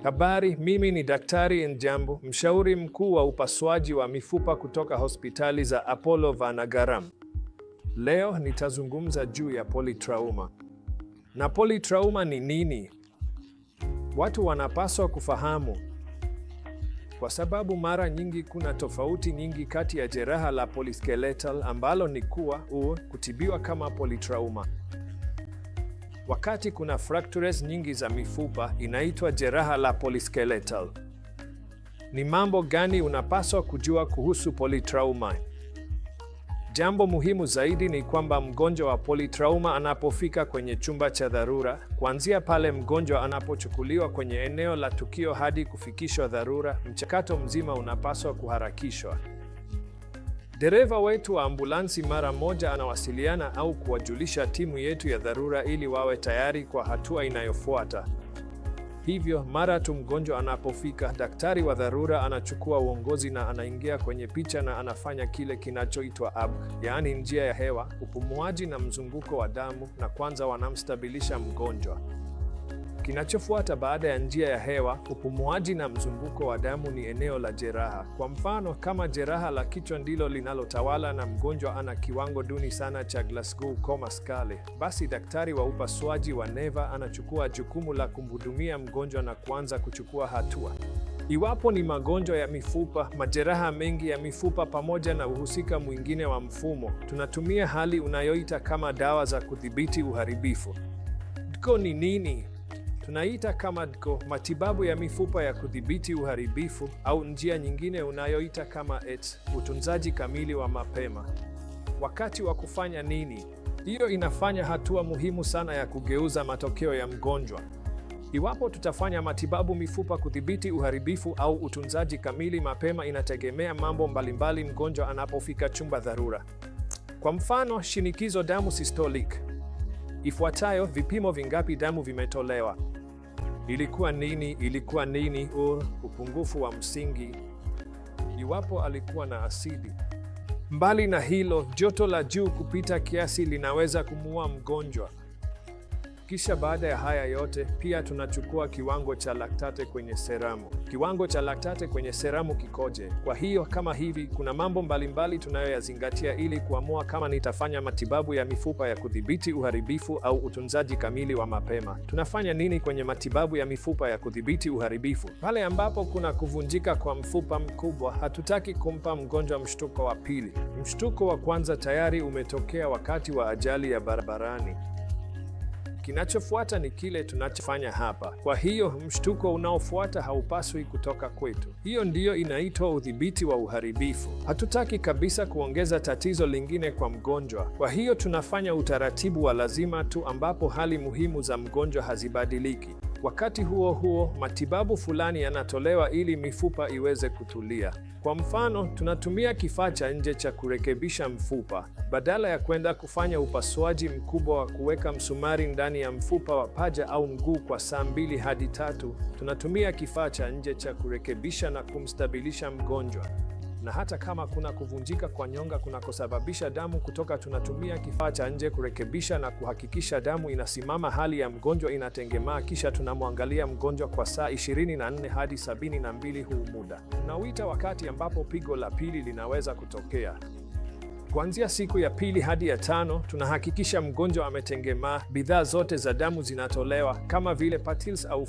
Habari, mimi ni Daktari Njambo, mshauri mkuu wa upasuaji wa mifupa kutoka hospitali za Apollo Vanagaram. Leo nitazungumza juu ya polytrauma. Na polytrauma ni nini? Watu wanapaswa kufahamu, kwa sababu mara nyingi kuna tofauti nyingi kati ya jeraha la polyskeletal ambalo ni kutibiwa kama polytrauma. Wakati kuna fractures nyingi za mifupa, inaitwa jeraha la polyskeletal. Ni mambo gani unapaswa kujua kuhusu polytrauma? Jambo muhimu zaidi ni kwamba mgonjwa wa polytrauma anapofika kwenye chumba cha dharura, kuanzia pale mgonjwa anapochukuliwa kwenye eneo la tukio hadi kufikishwa dharura, mchakato mzima unapaswa kuharakishwa. Dereva wetu wa ambulansi mara moja anawasiliana au kuwajulisha timu yetu ya dharura ili wawe tayari kwa hatua inayofuata. Hivyo, mara tu mgonjwa anapofika, daktari wa dharura anachukua uongozi na anaingia kwenye picha na anafanya kile kinachoitwa AB, yaani njia ya hewa, upumuaji na mzunguko wa damu, na kwanza wanamstabilisha mgonjwa. Kinachofuata baada ya njia ya hewa, upumuaji na mzunguko wa damu ni eneo la jeraha. Kwa mfano, kama jeraha la kichwa ndilo linalotawala na mgonjwa ana kiwango duni sana cha Glasgow Coma Scale, basi daktari wa upasuaji wa neva anachukua jukumu la kumhudumia mgonjwa na kuanza kuchukua hatua. Iwapo ni magonjwa ya mifupa, majeraha mengi ya mifupa pamoja na uhusika mwingine wa mfumo, tunatumia hali unayoita kama dawa za kudhibiti uharibifu. DCO ni nini? Tunaita kama DCO matibabu ya mifupa ya kudhibiti uharibifu, au njia nyingine unayoita kama ETS, utunzaji kamili wa mapema. Wakati wa kufanya nini? Hiyo inafanya hatua muhimu sana ya kugeuza matokeo ya mgonjwa. Iwapo tutafanya matibabu mifupa kudhibiti uharibifu au utunzaji kamili mapema, inategemea mambo mbalimbali mgonjwa anapofika chumba dharura. Kwa mfano, shinikizo damu systolic. Ifuatayo: vipimo vingapi damu vimetolewa? Ilikuwa nini? Upungufu wa msingi. Iwapo alikuwa na asidi. Mbali na hilo, joto la juu kupita kiasi linaweza kumuua mgonjwa. Kisha baada ya haya yote, pia tunachukua kiwango cha laktate kwenye seramu. Kiwango cha laktate kwenye seramu kikoje? Kwa hiyo kama hivi, kuna mambo mbalimbali tunayoyazingatia ili kuamua kama nitafanya matibabu ya mifupa ya kudhibiti uharibifu au utunzaji kamili wa mapema. Tunafanya nini kwenye matibabu ya mifupa ya kudhibiti uharibifu? Pale ambapo kuna kuvunjika kwa mfupa mkubwa, hatutaki kumpa mgonjwa mshtuko wa pili. Mshtuko wa kwanza tayari umetokea wakati wa ajali ya barabarani. Kinachofuata ni kile tunachofanya hapa. Kwa hiyo mshtuko unaofuata haupaswi kutoka kwetu. Hiyo ndiyo inaitwa udhibiti wa uharibifu. Hatutaki kabisa kuongeza tatizo lingine kwa mgonjwa. Kwa hiyo tunafanya utaratibu wa lazima tu ambapo hali muhimu za mgonjwa hazibadiliki. Wakati huo huo, matibabu fulani yanatolewa ili mifupa iweze kutulia. Kwa mfano, tunatumia kifaa cha nje cha kurekebisha mfupa. Badala ya kwenda kufanya upasuaji mkubwa wa kuweka msumari ndani ya mfupa wa paja au mguu kwa saa 2 hadi 3, tunatumia kifaa cha nje cha kurekebisha na kumstabilisha mgonjwa. Na hata kama kuna kuvunjika kwa nyonga kunakosababisha damu kutoka, tunatumia kifaa cha nje kurekebisha na kuhakikisha damu inasimama, hali ya mgonjwa inatengemaa, kisha tunamwangalia mgonjwa kwa saa 24 hadi 72. Huu muda tunauita wakati ambapo pigo la pili linaweza kutokea. Kuanzia siku ya 2 hadi ya 5, tunahakikisha mgonjwa ametengemaa, bidhaa zote za damu zinatolewa kama vile patils au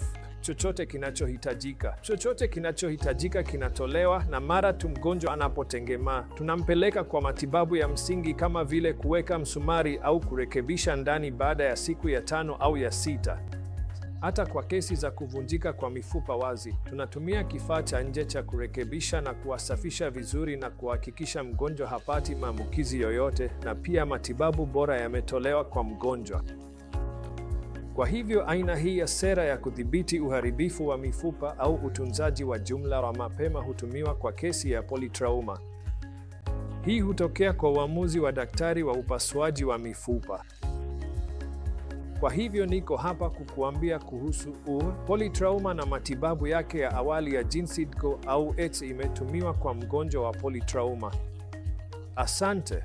chochote kinachohitajika kinatolewa, na mara tu mgonjwa anapotengemaa, tunampeleka kwa matibabu ya msingi kama vile kuweka msumari au kurekebisha ndani baada ya siku ya 5 au ya 6. Hata kwa kesi za kuvunjika kwa mifupa wazi, tunatumia kifaa cha nje cha kurekebisha na kuwasafisha vizuri na kuhakikisha mgonjwa hapati maambukizi yoyote, na pia matibabu bora yametolewa kwa mgonjwa. Kwa hivyo aina hii ya sera ya kudhibiti uharibifu wa mifupa au utunzaji wa jumla wa mapema hutumiwa kwa kesi ya polytrauma. Hii hutokea kwa uamuzi wa daktari wa upasuaji wa mifupa. Kwa hivyo niko hapa kukuambia kuhusu polytrauma na matibabu yake ya awali ya jinsi DCO au ETS imetumiwa kwa mgonjwa wa polytrauma. Asante.